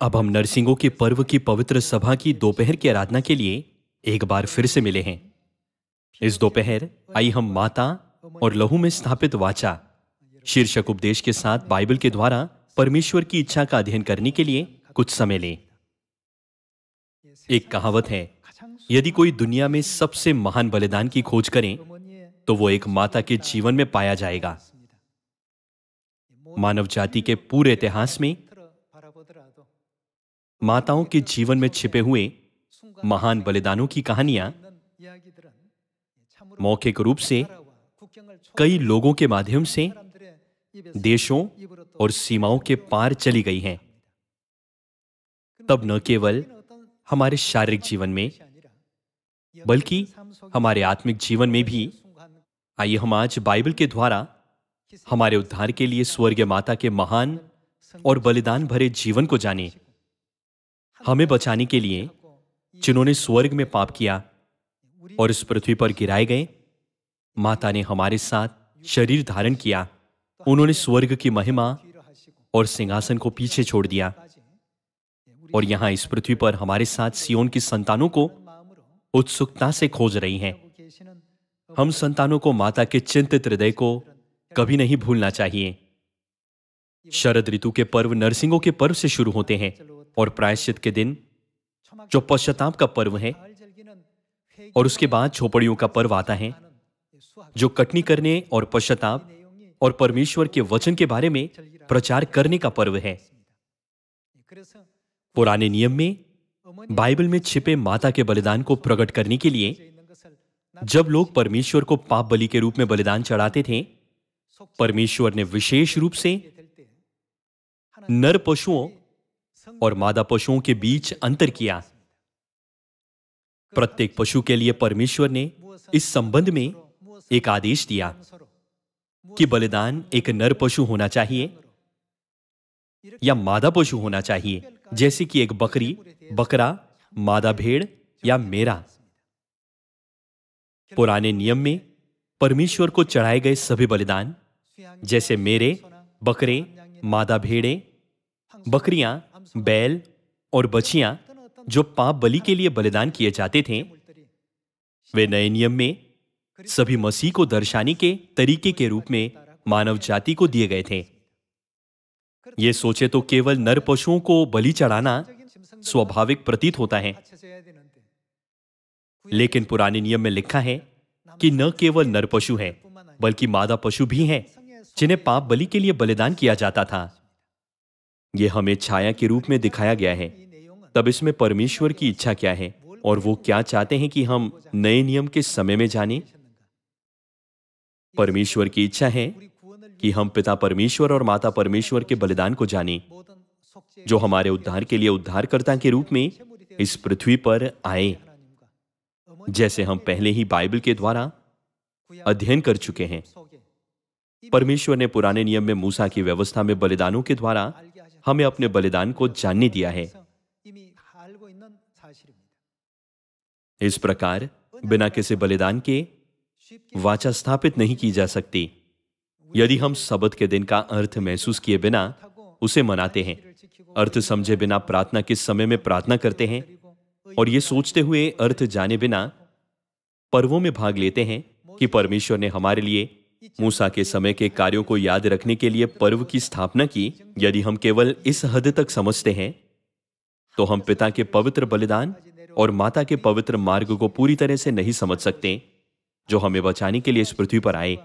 अब हम नरसिंगों के पर्व की पवित्र सभा की दोपहर की आराधना के लिए एक बार फिर से मिले हैं। इस दोपहर आई हम माता और लहू में स्थापित वाचा शीर्षक उपदेश के साथ बाइबल के द्वारा परमेश्वर की इच्छा का अध्ययन करने के लिए कुछ समय लें। एक कहावत है, यदि कोई दुनिया में सबसे महान बलिदान की खोज करें तो वो एक माता के जीवन में पाया जाएगा। मानव जाति के पूरे इतिहास में माताओं के जीवन में छिपे हुए महान बलिदानों की कहानियां मौखिक रूप से कई लोगों के माध्यम से देशों और सीमाओं के पार चली गई हैं। तब न केवल हमारे शारीरिक जीवन में बल्कि हमारे आत्मिक जीवन में भी आइए हम आज बाइबल के द्वारा हमारे उद्धार के लिए स्वर्गीय माता के महान और बलिदान भरे जीवन को जानें। हमें बचाने के लिए जिन्होंने स्वर्ग में पाप किया और इस पृथ्वी पर गिराए गए, माता ने हमारे साथ शरीर धारण किया। उन्होंने स्वर्ग की महिमा और सिंहासन को पीछे छोड़ दिया और यहां इस पृथ्वी पर हमारे साथ सियोन की संतानों को उत्सुकता से खोज रही हैं। हम संतानों को माता के चिंतित हृदय को कभी नहीं भूलना चाहिए। शरद ऋतु के पर्व नरसिंगों के पर्व से शुरू होते हैं और प्रायश्चित के दिन जो पश्चाताप का पर्व है, और उसके बाद झोपड़ियों का पर्व आता है जो कटनी करने और पश्चाताप और परमेश्वर के वचन के बारे में प्रचार करने का पर्व है। पुराने नियम में बाइबल में छिपे माता के बलिदान को प्रकट करने के लिए जब लोग परमेश्वर को पाप बलि के रूप में बलिदान चढ़ाते थे, परमेश्वर ने विशेष रूप से नर पशुओं और मादा पशुओं के बीच अंतर किया। प्रत्येक पशु के लिए परमेश्वर ने इस संबंध में एक आदेश दिया कि बलिदान एक नर पशु होना चाहिए या मादा पशु होना चाहिए, जैसे कि एक बकरी, बकरा, मादा भेड़ या मेरा। पुराने नियम में परमेश्वर को चढ़ाए गए सभी बलिदान, जैसे मेरे, बकरे, मादा भेड़े, बकरियां, बैल और बछियां जो पाप बलि के लिए बलिदान किए जाते थे, वे नए नियम में सभी मसीह को दर्शाने के तरीके के रूप में मानव जाति को दिए गए थे। ये सोचे तो केवल नर पशुओं को बलि चढ़ाना स्वाभाविक प्रतीत होता है, लेकिन पुराने नियम में लिखा है कि न केवल नर पशु है बल्कि मादा पशु भी हैं जिन्हें पाप बलि के लिए बलिदान किया जाता था। यह हमें छाया के रूप में दिखाया गया है। तब इसमें परमेश्वर की इच्छा क्या है और वो क्या चाहते हैं कि हम नए नियम के समय में जानें। परमेश्वर की इच्छा है कि हम पिता परमेश्वर और माता परमेश्वर के बलिदान को जानें, जो हमारे उद्धार के लिए उद्धारकर्ता के रूप में इस पृथ्वी पर आए, जैसे हम पहले ही बाइबल के द्वारा अध्ययन कर चुके हैं। परमेश्वर ने पुराने नियम में मूसा की व्यवस्था में बलिदानों के द्वारा हमें अपने बलिदान को जानने दिया है। इस प्रकार बिना किसी बलिदान के वाचा स्थापित नहीं की जा सकती। यदि हम सबत के दिन का अर्थ महसूस किए बिना उसे मनाते हैं, अर्थ समझे बिना प्रार्थना के समय में प्रार्थना करते हैं और ये सोचते हुए अर्थ जाने बिना पर्वों में भाग लेते हैं कि परमेश्वर ने हमारे लिए मूसा के समय के कार्यों को याद रखने के लिए पर्व की स्थापना की, यदि हम केवल इस हद तक समझते हैं तो हम पिता के पवित्र बलिदान और माता के पवित्र मार्ग को पूरी तरह से नहीं समझ सकते, जो हमें बचाने के लिए इस पृथ्वी पर आए,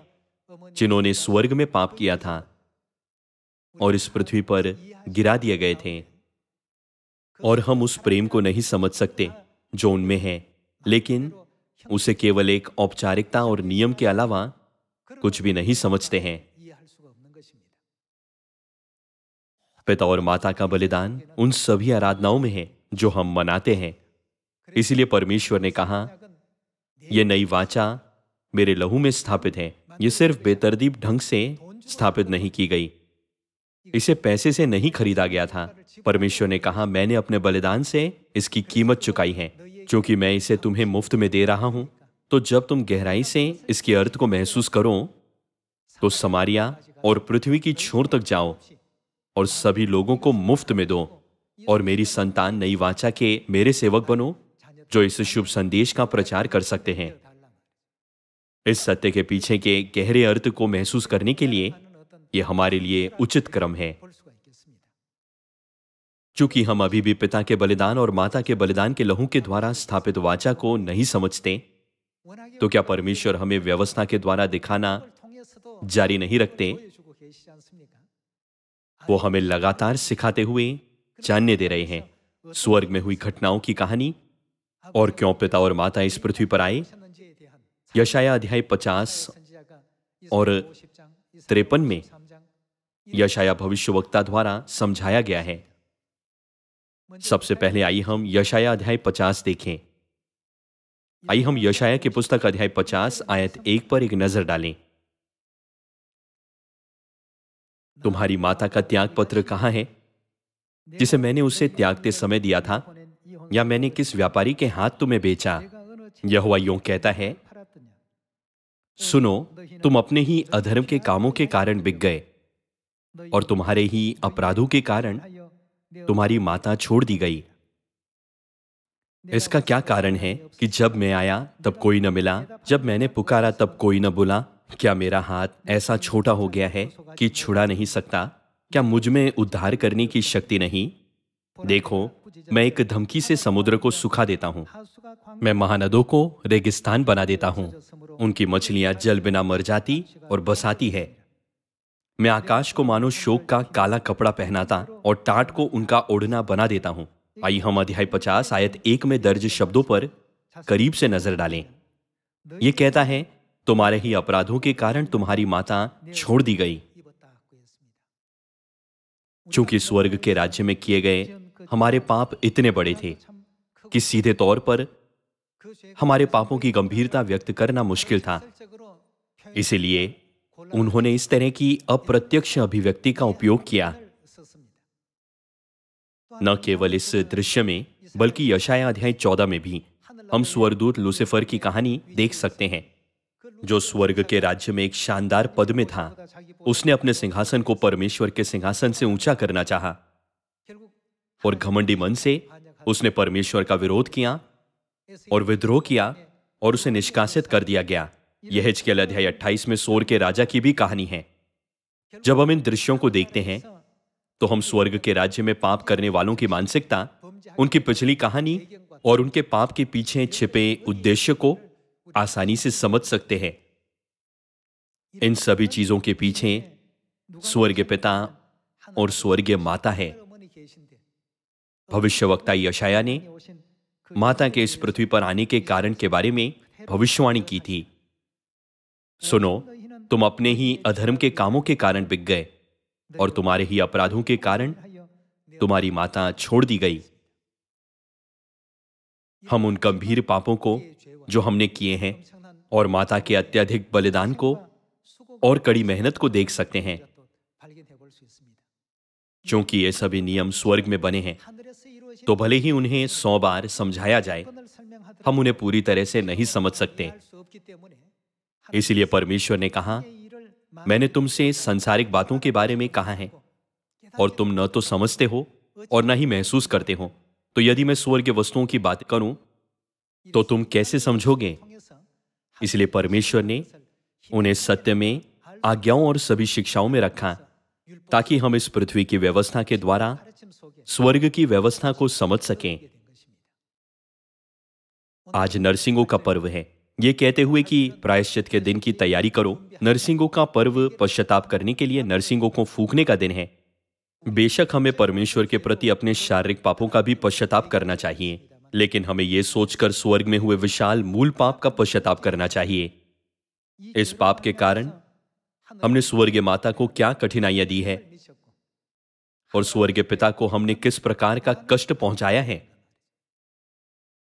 जिन्होंने स्वर्ग में पाप किया था और इस पृथ्वी पर गिरा दिए गए थे। और हम उस प्रेम को नहीं समझ सकते जो उनमें है, लेकिन उसे केवल एक औपचारिकता और नियम के अलावा कुछ भी नहीं समझते हैं। पिता और माता का बलिदान उन सभी आराधनाओं में है जो हम मनाते हैं। इसलिए परमेश्वर ने कहा, यह नई वाचा मेरे लहू में स्थापित है। यह सिर्फ बेतरतीब ढंग से स्थापित नहीं की गई, इसे पैसे से नहीं खरीदा गया था। परमेश्वर ने कहा, मैंने अपने बलिदान से इसकी कीमत चुकाई है, क्योंकि मैं इसे तुम्हें मुफ्त में दे रहा हूं। तो जब तुम गहराई से इसके अर्थ को महसूस करो तो समारिया और पृथ्वी की छोर तक जाओ और सभी लोगों को मुफ्त में दो। और मेरी संतान नई वाचा के मेरे सेवक बनो, जो इस शुभ संदेश का प्रचार कर सकते हैं। इस सत्य के पीछे के गहरे अर्थ को महसूस करने के लिए यह हमारे लिए उचित क्रम है। चूंकि हम अभी भी पिता के बलिदान और माता के बलिदान के लहू के द्वारा स्थापित वाचा को नहीं समझते, तो क्या परमेश्वर हमें व्यवस्था के द्वारा दिखाना जारी नहीं रखते? वो हमें लगातार सिखाते हुए जानने दे रहे हैं स्वर्ग में हुई घटनाओं की कहानी और क्यों पिता और माता इस पृथ्वी पर आए। यशाया अध्याय 50 और 53 में यशाया भविष्यवक्ता द्वारा समझाया गया है। सबसे पहले आइए हम यशाया अध्याय 50 देखें। आइए हम यशाया की पुस्तक अध्याय 50 आयत 1 पर एक नजर डालें। तुम्हारी माता का त्याग पत्र कहां है, जिसे मैंने उसे त्यागते समय दिया था, या मैंने किस व्यापारी के हाथ तुम्हें बेचा? यहोवा यूं कहता है, सुनो, तुम अपने ही अधर्म के कामों के कारण बिक गए, और तुम्हारे ही अपराधों के कारण तुम्हारी माता छोड़ दी गई। इसका क्या कारण है कि जब मैं आया तब कोई न मिला, जब मैंने पुकारा तब कोई न बुला? क्या मेरा हाथ ऐसा छोटा हो गया है कि छुड़ा नहीं सकता? क्या मुझ में उद्धार करने की शक्ति नहीं? देखो, मैं एक धमकी से समुद्र को सुखा देता हूं, मैं महानदों को रेगिस्तान बना देता हूं, उनकी मछलियां जल बिना मर जाती और बसाती है। मैं आकाश को मानो शोक का काला कपड़ा पहनाता और टाट को उनका ओढ़ना बना देता हूं। आइए हम अध्याय 50 आयत 1 में दर्ज शब्दों पर करीब से नजर डालें। यह कहता है, तुम्हारे ही अपराधों के कारण तुम्हारी माता छोड़ दी गई। चूंकि स्वर्ग के राज्य में किए गए हमारे पाप इतने बड़े थे कि सीधे तौर पर हमारे पापों की गंभीरता व्यक्त करना मुश्किल था। इसीलिए उन्होंने इस तरह की अप्रत्यक्ष अभिव्यक्ति का उपयोग किया। न केवल इस दृश्य में, बल्कि यशाया अध्याय 14 में भी हम स्वर्गदूत लूसीफर की कहानी देख सकते हैं, जो स्वर्ग के राज्य में एक शानदार पद में था। उसने अपने सिंहासन को परमेश्वर के सिंहासन से ऊंचा करना चाहा और घमंडी मन से उसने परमेश्वर का विरोध किया और विद्रोह किया और उसे निष्कासित कर दिया गया। यह हिजकिय्याह अध्याय 28 में सोर के राजा की भी कहानी है। जब हम इन दृश्यों को देखते हैं तो हम स्वर्ग के राज्य में पाप करने वालों की मानसिकता, उनकी पिछली कहानी और उनके पाप के पीछे छिपे उद्देश्य को आसानी से समझ सकते हैं। इन सभी चीजों के पीछे स्वर्गीय पिता और स्वर्गीय माता है। भविष्यवक्ता यशाया ने माता के इस पृथ्वी पर आने के कारण के बारे में भविष्यवाणी की थी। सुनो, तुम अपने ही अधर्म के कामों के कारण बिक गए, और तुम्हारे ही अपराधों के कारण तुम्हारी माता छोड़ दी गई। हम उन गंभीर पापों को जो हमने किए हैं और माता के अत्यधिक बलिदान को और कड़ी मेहनत को देख सकते हैं। क्योंकि ये सभी नियम स्वर्ग में बने हैं, तो भले ही उन्हें 100 बार समझाया जाए, हम उन्हें पूरी तरह से नहीं समझ सकते। इसलिए परमेश्वर ने कहा, मैंने तुमसे सांसारिक बातों के बारे में कहा है और तुम न तो समझते हो और न ही महसूस करते हो। तो यदि मैं स्वर्गीय वस्तुओं की बात करूं तो तुम कैसे समझोगे? इसलिए परमेश्वर ने उन्हें सत्य में, आज्ञाओं और सभी शिक्षाओं में रखा, ताकि हम इस पृथ्वी की व्यवस्था के द्वारा स्वर्ग की व्यवस्था को समझ सकें। आज नरसिंगों का पर्व है, ये कहते हुए कि प्रायश्चित के दिन की तैयारी करो। नरसिंगों का पर्व पश्चाताप करने के लिए नरसिंगों को फूंकने का दिन है। बेशक हमें परमेश्वर के प्रति अपने शारीरिक पापों का भी पश्चाताप करना चाहिए, लेकिन हमें यह सोचकर स्वर्ग में हुए विशाल मूल पाप का पश्चाताप करना चाहिए। इस पाप के कारण हमने स्वर्गीय माता को क्या कठिनाइयां दी है और स्वर्गीय पिता को हमने किस प्रकार का कष्ट पहुंचाया है।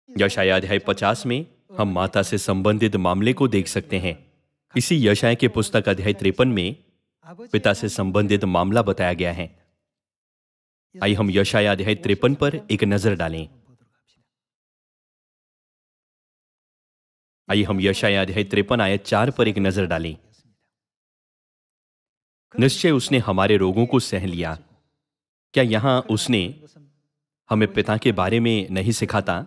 यशाया अध्याय 50 में हम माता से संबंधित मामले को देख सकते हैं। इसी यशाया के पुस्तक अध्याय 53 में पिता से संबंधित मामला बताया गया है। आइए हम यशाया अध्याय 53 पर एक नजर डालें। आइए हम यशाया अध्याय 53 आयत 4 पर एक नजर डालें। निश्चय उसने हमारे रोगों को सह लिया। क्या यहां उसने हमें पिता के बारे में नहीं सिखाता।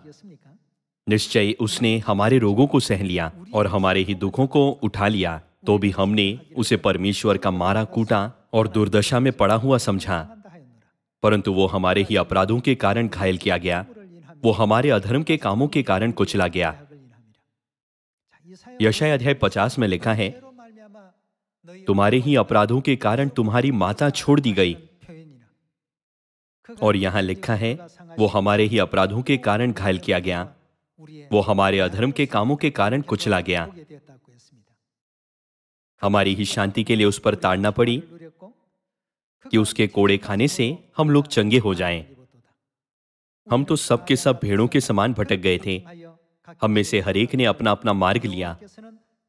निश्चय उसने हमारे रोगों को सह लिया और हमारे ही दुखों को उठा लिया, तो भी हमने उसे परमेश्वर का मारा कूटा और दुर्दशा में पड़ा हुआ समझा। परंतु वो हमारे ही अपराधों के कारण घायल किया गया, वो हमारे अधर्म के कामों के कारण कुचला गया। यशायाह अध्याय 50 में लिखा है, तुम्हारे ही अपराधों के कारण तुम्हारी माता छोड़ दी गई। और यहां लिखा है, वो हमारे ही अपराधों के कारण घायल किया गया, वो हमारे अधर्म के कामों के कारण कुचला गया। हमारी ही शांति के लिए उस पर ताड़ना पड़ी कि उसके कोड़े खाने से हम लोग चंगे हो जाएं। हम तो सब के सब भेड़ों के समान भटक गए थे। हम में से हर एक ने अपना अपना मार्ग लिया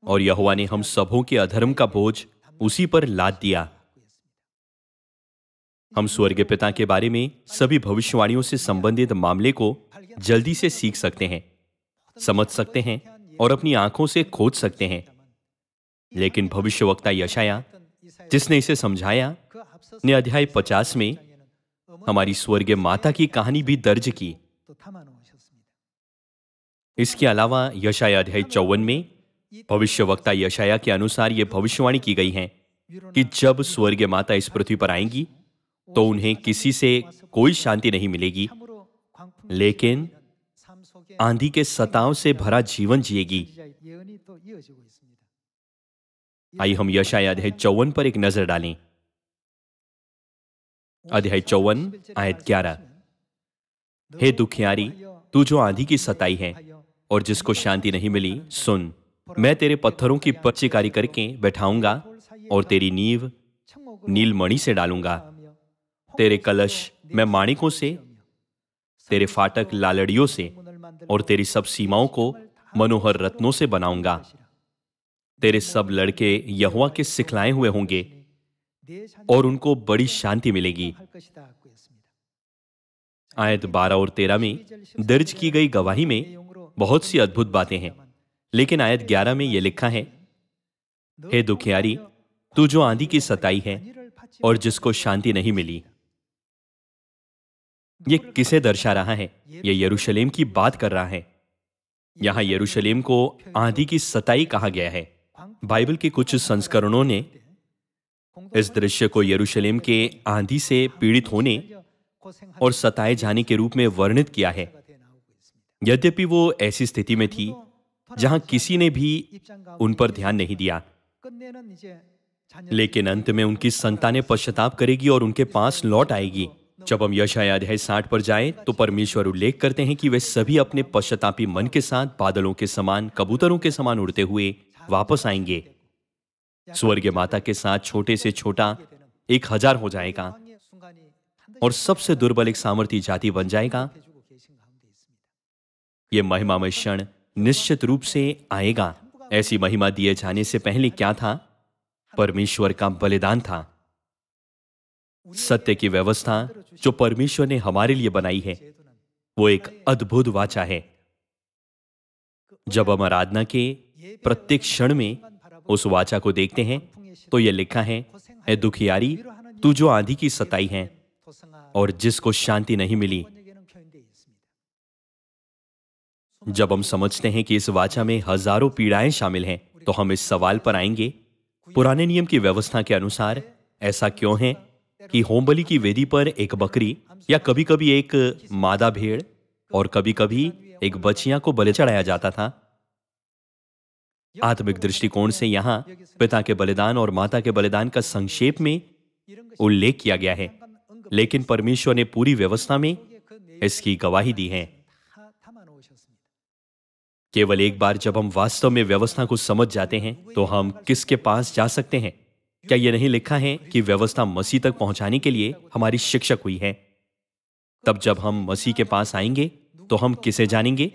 और यहोवा ने हम सबों के अधर्म का बोझ उसी पर लाद दिया। हम स्वर्गीय पिता के बारे में सभी भविष्यवाणियों से संबंधित मामले को जल्दी से सीख सकते हैं, समझ सकते हैं और अपनी आंखों से खोज सकते हैं। लेकिन भविष्यवक्ता यशायाह, जिसने इसे समझाया, ने अध्याय 50 में हमारी स्वर्गीय माता की कहानी भी दर्ज की। इसके अलावा यशायाह अध्याय 54 में भविष्यवक्ता यशायाह के अनुसार यह भविष्यवाणी की गई है कि जब स्वर्गीय माता इस पृथ्वी पर आएंगी तो उन्हें किसी से कोई शांति नहीं मिलेगी, लेकिन आंधी के सताव से भरा जीवन जिएगी। आइए हम यशायाह अध्याय 54 पर एक नजर डालें। अध्याय 54 आयत 11। हे दुखियारी, तू जो आंधी की सताई है और जिसको शांति नहीं मिली, सुन, मैं तेरे पत्थरों की पच्चीकारी करके बैठाऊंगा और तेरी नींव नीलमणि से डालूंगा। तेरे कलश मैं माणिकों से, तेरे फाटक लालड़ियों से और तेरी सब सीमाओं को मनोहर रत्नों से बनाऊंगा। तेरे सब लड़के यहोवा के सिखलाए हुए होंगे और उनको बड़ी शांति मिलेगी। आयत 12 और 13 में दर्ज की गई गवाही में बहुत सी अद्भुत बातें हैं, लेकिन आयत 11 में यह लिखा है, हे दुखियारी, तू जो आंधी की सताई है और जिसको शांति नहीं मिली। यह किसे दर्शा रहा है? यह यरूशलेम की बात कर रहा है। यहां यरूशलेम को आंधी की सताई कहा गया है। बाइबल के कुछ संस्करणों ने इस दृश्य को यरूशलेम के आंधी से पीड़ित होने और सताए जाने के रूप में वर्णित किया है। यद्यपि वो ऐसी स्थिति में थी जहां किसी ने भी उन पर ध्यान नहीं दिया, लेकिन अंत में उनकी संतानें पश्चाताप करेगी और उनके पास लौट आएगी। जब हम यशायाह अध्याय 60 पर जाएं तो परमेश्वर उल्लेख करते हैं कि वे सभी अपने पश्चातापी मन के साथ बादलों के समान, कबूतरों के समान उड़ते हुए वापस आएंगे। स्वर्गीय माता के साथ छोटे से छोटा 1000 हो जाएगा और सबसे दुर्बल एक सामर्थी जाति बन जाएगा। यह महिमामय क्षण निश्चित रूप से आएगा। ऐसी महिमा दिए जाने से पहले क्या था? परमेश्वर का बलिदान था। सत्य की व्यवस्था जो परमेश्वर ने हमारे लिए बनाई है, वो एक अद्भुत वाचा है। जब हम आराधना के प्रत्येक क्षण में उस वाचा को देखते हैं तो यह लिखा है, हे दुखियारी, तू जो आंधी की सताई है और जिसको शांति नहीं मिली। जब हम समझते हैं कि इस वाचा में हजारों पीड़ाएं शामिल हैं, तो हम इस सवाल पर आएंगे, पुराने नियम की व्यवस्था के अनुसार ऐसा क्यों है कि होमबलि की वेदी पर एक बकरी या कभी कभी एक मादा भेड़ और कभी कभी एक बछिया को बलि चढ़ाया जाता था? आत्मिक दृष्टिकोण से यहां पिता के बलिदान और माता के बलिदान का संक्षेप में उल्लेख किया गया है, लेकिन परमेश्वर ने पूरी व्यवस्था में इसकी गवाही दी है। केवल एक बार जब हम वास्तव में व्यवस्था को समझ जाते हैं तो हम किसके पास जा सकते हैं? क्या यह नहीं लिखा है कि व्यवस्था मसीह तक पहुंचाने के लिए हमारी शिक्षक हुई है? तब जब हम मसीह के पास आएंगे तो हम किसे जानेंगे?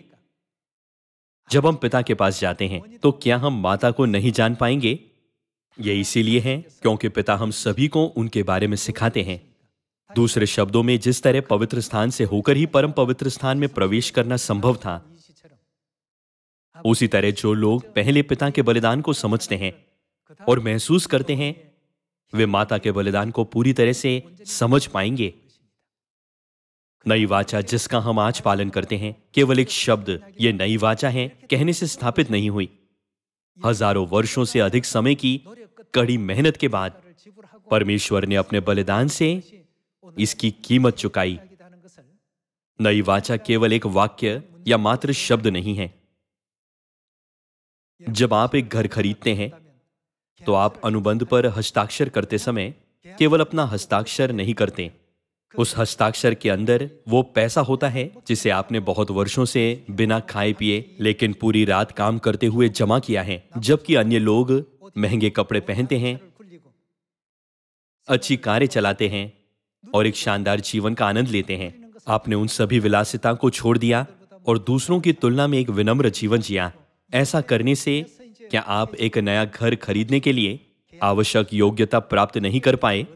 जब हम पिता के पास जाते हैं तो क्या हम माता को नहीं जान पाएंगे? यह इसीलिए है क्योंकि पिता हम सभी को उनके बारे में सिखाते हैं। दूसरे शब्दों में, जिस तरह पवित्र स्थान से होकर ही परम पवित्र स्थान में प्रवेश करना संभव था, उसी तरह जो लोग पहले पिता के बलिदान को समझते हैं और महसूस करते हैं, वे माता के बलिदान को पूरी तरह से समझ पाएंगे। नई वाचा जिसका हम आज पालन करते हैं केवल एक शब्द, ये नई वाचा है, कहने से स्थापित नहीं हुई। हजारों वर्षों से अधिक समय की कड़ी मेहनत के बाद परमेश्वर ने अपने बलिदान से इसकी कीमत चुकाई। नई वाचा केवल एक वाक्य या मात्र शब्द नहीं है। जब आप एक घर खरीदते हैं तो आप अनुबंध पर हस्ताक्षर करते समय केवल अपना हस्ताक्षर नहीं करते। उस हस्ताक्षर के अंदर वो पैसा होता है जिसे आपने बहुत वर्षों से बिना खाए पिए लेकिन पूरी रात काम करते हुए जमा किया है। जबकि अन्य लोग महंगे कपड़े पहनते हैं, अच्छी कारें चलाते हैं और एक शानदार जीवन का आनंद लेते हैं। आपने उन सभी विलासिता को छोड़ दिया और दूसरों की तुलना में एक विनम्र जीवन जिया। ऐसा करने से क्या आप एक नया घर खरीदने के लिए आवश्यक योग्यता प्राप्त नहीं कर पाए?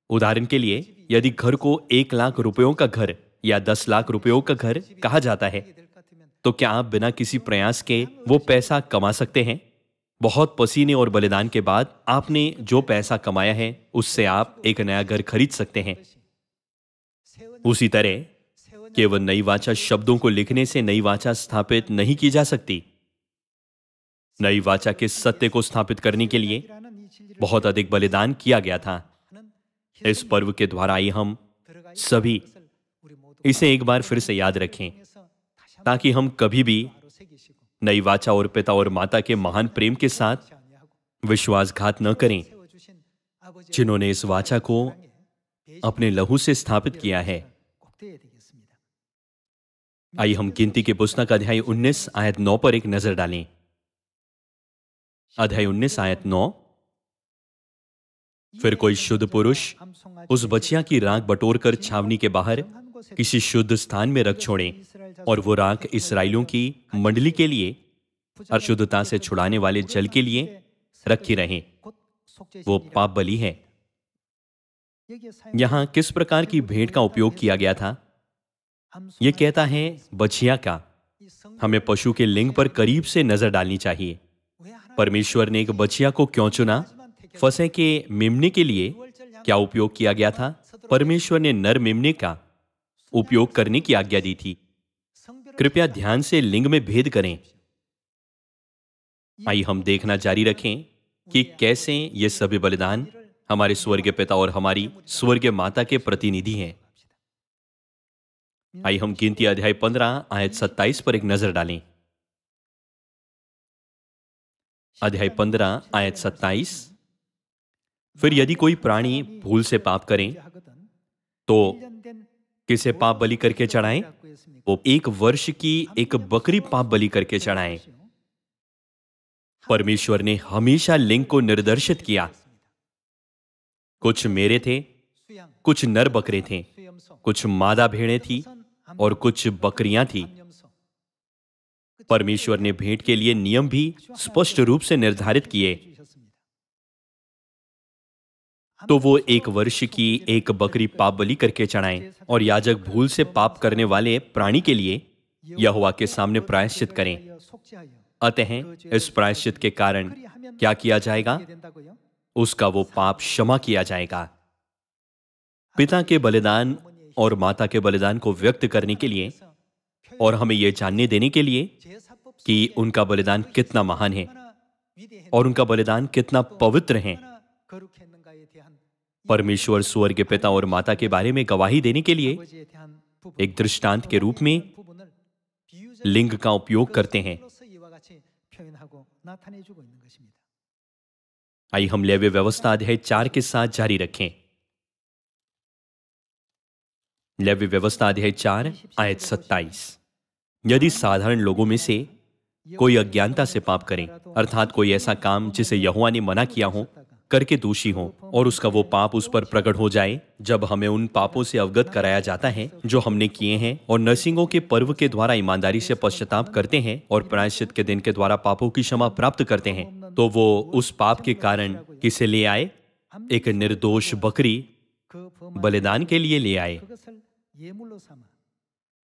उदाहरण के लिए, यदि घर को 1 लाख रुपयों का घर या 10 लाख रुपयों का घर कहा जाता है, तो क्या आप बिना किसी प्रयास के वो पैसा कमा सकते हैं? बहुत पसीने और बलिदान के बाद आपने जो पैसा कमाया है, उससे आप एक नया घर खरीद सकते हैं। उसी तरह केवल नई वाचा शब्दों को लिखने से नई वाचा स्थापित नहीं की जा सकती। नई वाचा के सत्य को स्थापित करने के लिए बहुत अधिक बलिदान किया गया था। इस पर्व के द्वारा आइए हम सभी इसे एक बार फिर से याद रखें, ताकि हम कभी भी नई वाचा और पिता और माता के महान प्रेम के साथ विश्वासघात न करें, जिन्होंने इस वाचा को अपने लहू से स्थापित किया है। आइए हम गिनती की पुस्तक अध्याय 19 आयत 9 पर एक नजर डालें। अध्याय 19 आयत 9। फिर कोई शुद्ध पुरुष उस बछिया की राख बटोरकर छावनी के बाहर किसी शुद्ध स्थान में रख छोड़े, और वो राख इस्राएलियों की मंडली के लिए अशुद्धता से छुड़ाने वाले जल के लिए रखी रहे। वो पाप बलि है। यहां किस प्रकार की भेंट का उपयोग किया गया था? यह कहता है बछिया का। हमें पशु के लिंग पर करीब से नजर डालनी चाहिए। परमेश्वर ने एक बछिया को क्यों चुना? फसह के मेमने के लिए क्या उपयोग किया गया था? परमेश्वर ने नर मेमने का उपयोग करने की आज्ञा दी थी। कृपया ध्यान से लिंग में भेद करें। आइए हम देखना जारी रखें कि कैसे ये सभी बलिदान हमारे स्वर्गीय पिता और हमारी स्वर्गीय माता के प्रतिनिधि हैं। आइए हम गिनती अध्याय 15 आयत 27 पर एक नजर डालें। अध्याय 15 आयत 27। फिर यदि कोई प्राणी भूल से पाप करे तो किसे पाप बलि करके चढ़ाएं? वो 1 वर्ष की एक बकरी पाप बलि करके चढ़ाएं। परमेश्वर ने हमेशा लिंग को निर्दर्शित किया। कुछ मेरे थे, कुछ नर बकरे थे, कुछ मादा भेड़ें थी और कुछ बकरियां थी। परमेश्वर ने भेंट के लिए नियम भी स्पष्ट रूप से निर्धारित किए। तो वो 1 वर्ष की एक बकरी पाप बलि करके चढ़ाएं, और याजक भूल से पाप करने वाले प्राणी के लिए यहोवा के सामने प्रायश्चित करें। अतः इस प्रायश्चित के कारण क्या किया जाएगा? उसका वो पाप क्षमा किया जाएगा। पिता के बलिदान और माता के बलिदान को व्यक्त करने के लिए और हमें यह जानने देने के लिए कि उनका बलिदान कितना महान है और उनका बलिदान कितना पवित्र है, परमेश्वर स्वर्गीय पिता और माता के बारे में गवाही देने के लिए एक दृष्टांत के रूप में लिंग का उपयोग करते हैं। आइए हम लेवी व्यवस्था अध्याय 4 के साथ जारी रखें। लेवी व्यवस्था अध्याय 4 आयत 27। यदि साधारण लोगों में से कोई अज्ञानता से पाप करें, अर्थात कोई ऐसा काम जिसे यहोवा ने मना किया हो करके दोषी हो, और उसका वो पाप उस पर प्रकट हो जाए, जब हमें उन पापों से अवगत कराया जाता है जो हमने किए हैं, और नरसिंगों के पर्व के द्वारा ईमानदारी से पश्चाताप करते हैं और प्रायश्चित के दिन के द्वारा पापों की क्षमा प्राप्त करते हैं, तो वो उस पाप के कारण किसे ले आए? एक निर्दोष बकरी बलिदान के लिए ले आए,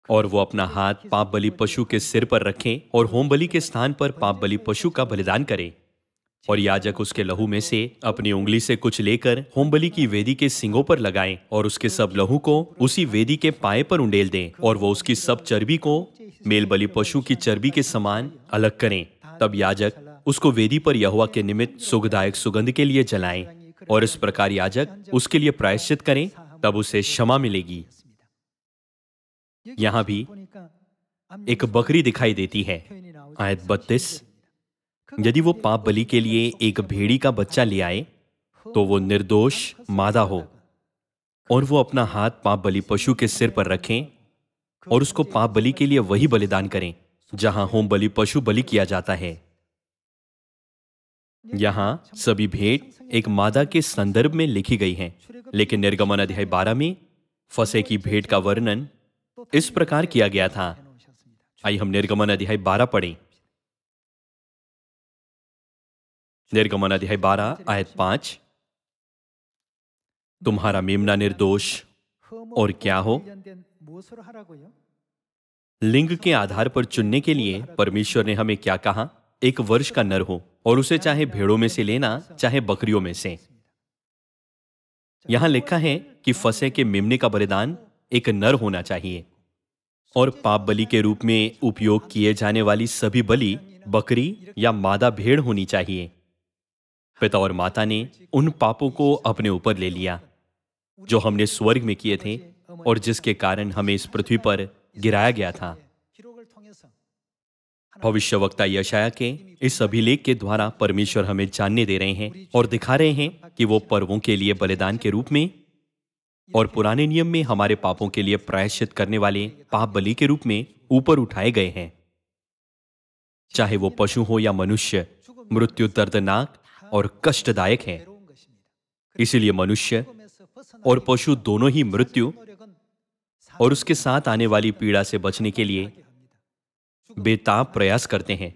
और वो अपना हाथ पाप बलि पशु के सिर पर रखें और होम बलि के स्थान पर पाप बलि पशु का बलिदान करें। और याजक उसके लहू में से अपनी उंगली से कुछ लेकर होमबलि की वेदी के सींगों पर लगाएं और उसके सब लहू को उसी वेदी के पाए पर उंडेल दें और वो उसकी सब चर्बी को मेल बलि पशु की चर्बी के समान अलग करें। तब याजक उसको वेदी पर यहोवा के निमित्त सुखदायक सुगंध के लिए जलाएं और इस प्रकार याजक उसके लिए प्रायश्चित करें, तब उसे क्षमा मिलेगी। यहां भी एक बकरी दिखाई देती है। आयत 32, यदि वो पाप बलि के लिए एक भेड़ी का बच्चा ले आए तो वो निर्दोष मादा हो और वो अपना हाथ पाप बलि पशु के सिर पर रखें और उसको पाप बलि के लिए वही बलिदान करें जहां होम बलि पशु बलि किया जाता है। यहां सभी भेंट एक मादा के संदर्भ में लिखी गई हैं, लेकिन निर्गमन अध्याय 12 में फसह की भेंट का वर्णन इस प्रकार किया गया था। आइए हम निर्गमन अध्याय 12 पढ़ें। निर्गमन अध्याय 12 आयत 5, तुम्हारा मेमना निर्दोष और क्या हो? लिंग के आधार पर चुनने के लिए परमेश्वर ने हमें क्या कहा? 1 वर्ष का नर हो और उसे चाहे भेड़ों में से लेना चाहे बकरियों में से। यहां लिखा है कि फसह के मेमने का बलिदान एक नर होना चाहिए और पाप बलि के रूप में उपयोग किए जाने वाली सभी बलि बकरी या मादा भेड़ होनी चाहिए। पिता और माता ने उन पापों को अपने ऊपर ले लिया जो हमने स्वर्ग में किए थे और जिसके कारण हमें इस पृथ्वी पर गिराया गया था। भविष्यवक्ता यशायाह के इस अभिलेख के द्वारा परमेश्वर हमें जानने दे रहे हैं और दिखा रहे हैं कि वो पर्वों के लिए बलिदान के रूप में और पुराने नियम में हमारे पापों के लिए प्रायश्चित करने वाले पाप बलि के रूप में ऊपर उठाए गए हैं। चाहे वो पशु हो या मनुष्य, मृत्यु दर्दनाक और कष्टदायक है। इसीलिए मनुष्य और पशु दोनों ही मृत्यु और उसके साथ आने वाली पीड़ा से बचने के लिए बेताब प्रयास करते हैं।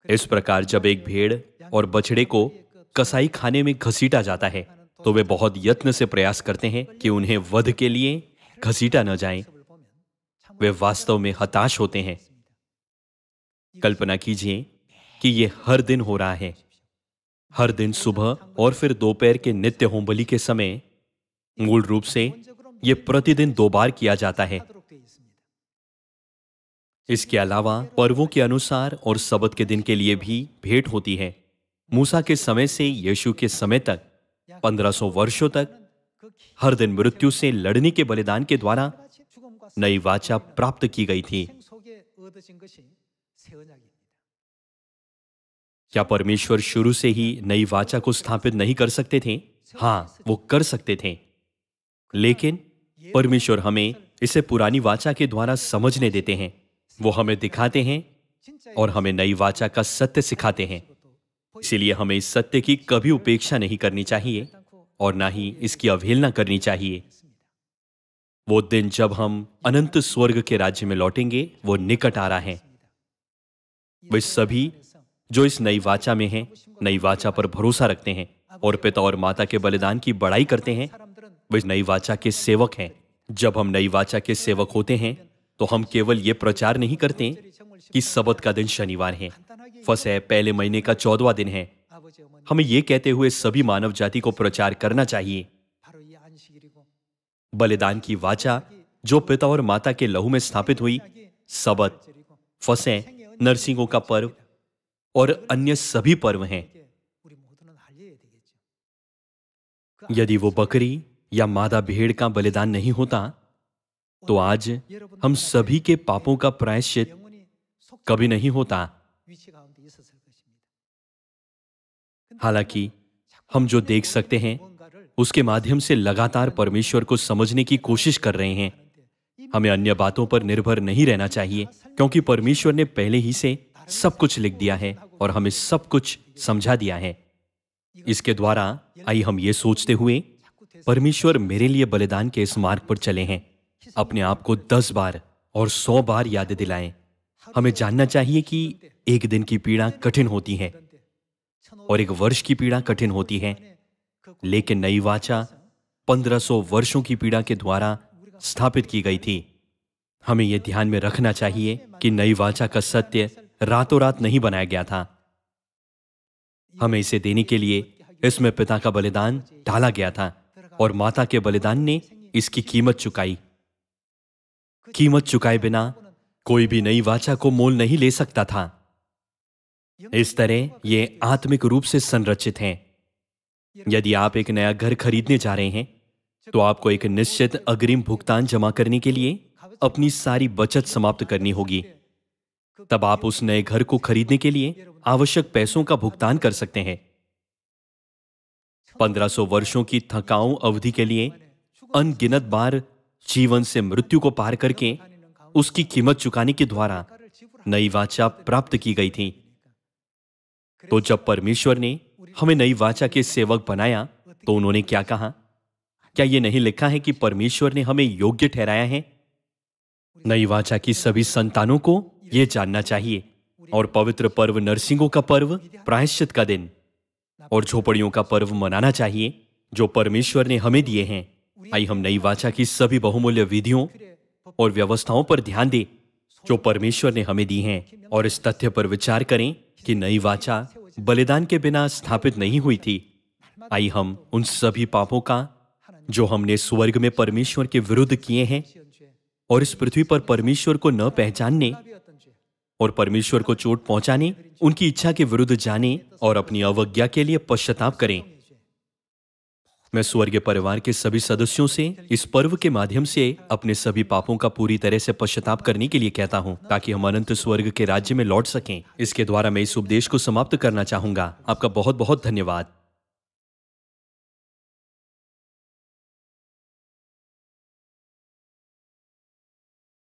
इस प्रकार जब एक भेड़ और बछड़े को कसाई खाने में घसीटा जाता है तो वे बहुत यत्न से प्रयास करते हैं कि उन्हें वध के लिए घसीटा न जाए। वे वास्तव में हताश होते हैं। कल्पना कीजिए कि यह हर दिन हो रहा है। हर दिन सुबह और फिर दोपहर के नित्य होम बलि के समय मूल रूप से यह प्रतिदिन 2 बार किया जाता है। इसके अलावा पर्वों के अनुसार और सबत के दिन के लिए भी भेंट होती है। मूसा के समय से यीशु के समय तक 1500 वर्षों तक हर दिन मृत्यु से लड़ने के बलिदान के द्वारा नई वाचा प्राप्त की गई थी। क्या परमेश्वर शुरू से ही नई वाचा को स्थापित नहीं कर सकते थे? हाँ, वो कर सकते थे, लेकिन परमेश्वर हमें इसे पुरानी वाचा के द्वारा समझने देते हैं। वो हमें दिखाते हैं और हमें नई वाचा का सत्य सिखाते हैं। इसीलिए हमें इस सत्य की कभी उपेक्षा नहीं करनी चाहिए और ना ही इसकी अवहेलना करनी चाहिए। वो दिन जब हम अनंत स्वर्ग के राज्य में लौटेंगे वो निकट आ रहा है। वे सभी जो इस नई वाचा में हैं, नई वाचा पर भरोसा रखते हैं और पिता और माता के बलिदान की बड़ाई करते हैं, वे नई वाचा के सेवक हैं। जब हम नई वाचा के सेवक होते हैं तो हम केवल ये प्रचार नहीं करते कि सबत का दिन शनिवार है, फसह पहले महीने का 14वां दिन है। हमें यह कहते हुए सभी मानव जाति को प्रचार करना चाहिए, बलिदान की वाचा जो पिता और माता के लहू में स्थापित हुई, सबत, फसह, नरसिंहों का पर्व और अन्य सभी पर्व हैं। यदि वो बकरी या मादा भेड़ का बलिदान नहीं होता तो आज हम सभी के पापों का प्रायश्चित कभी नहीं होता। हालांकि हम जो देख सकते हैं उसके माध्यम से लगातार परमेश्वर को समझने की कोशिश कर रहे हैं। हमें अन्य बातों पर निर्भर नहीं रहना चाहिए क्योंकि परमेश्वर ने पहले ही से सब कुछ लिख दिया है और हमें सब कुछ समझा दिया है। इसके द्वारा आइए हम ये सोचते हुए परमेश्वर मेरे लिए बलिदान के इस मार्ग पर चले हैं, अपने आप को 10 बार और 100 बार याद दिलाएं। हमें जानना चाहिए कि एक दिन की पीड़ा कठिन होती है और 1 वर्ष की पीड़ा कठिन होती है, लेकिन नई वाचा 1500 वर्षों की पीड़ा के द्वारा स्थापित की गई थी। हमें यह ध्यान में रखना चाहिए कि नई वाचा का सत्य रातों रात नहीं बनाया गया था। हमें इसे देने के लिए इसमें पिता का बलिदान डाला गया था और माता के बलिदान ने इसकी कीमत चुकाई। कीमत चुकाए बिना कोई भी नई वाचा को मोल नहीं ले सकता था। इस तरह ये आत्मिक रूप से संरचित हैं। यदि आप एक नया घर खरीदने जा रहे हैं तो आपको एक निश्चित अग्रिम भुगतान जमा करने के लिए अपनी सारी बचत समाप्त करनी होगी। तब आप उस नए घर को खरीदने के लिए आवश्यक पैसों का भुगतान कर सकते हैं। 1500 वर्षों की थकाऊ अवधि के लिए अनगिनत बार जीवन से मृत्यु को पार करके उसकी कीमत चुकाने के द्वारा नई वाचा प्राप्त की गई थी। तो जब परमेश्वर ने हमें नई वाचा के सेवक बनाया तो उन्होंने क्या कहा? क्या यह नहीं लिखा है कि परमेश्वर ने हमें योग्य ठहराया है? नई वाचा की सभी संतानों को यह जानना चाहिए। और पवित्र पर्व नरसिंगों का पर्व, प्रायश्चित का दिन और झोपड़ियों का पर्व मनाना चाहिए जो परमेश्वर ने हमें दिए हैं। आइए हम नई वाचा की सभी बहुमूल्य विधियों और व्यवस्थाओं पर ध्यान दें जो परमेश्वर ने हमें दी हैं और इस तथ्य पर विचार करें कि नई वाचा बलिदान के बिना स्थापित नहीं हुई थी। आइए हम उन सभी पापों का जो हमने स्वर्ग में परमेश्वर के विरुद्ध किए हैं और इस पृथ्वी पर परमेश्वर को न पहचानने और परमेश्वर को चोट पहुंचाने, उनकी इच्छा के विरुद्ध जाने और अपनी अवज्ञा के लिए पश्चाताप करें। मैं स्वर्गीय परिवार के सभी सदस्यों से इस पर्व के माध्यम से अपने सभी पापों का पूरी तरह से पश्चाताप करने के लिए कहता हूं ताकि हम अनंत स्वर्ग के राज्य में लौट सकें। इसके द्वारा मैं इस उपदेश को समाप्त करना चाहूंगा। आपका बहुत बहुत धन्यवाद।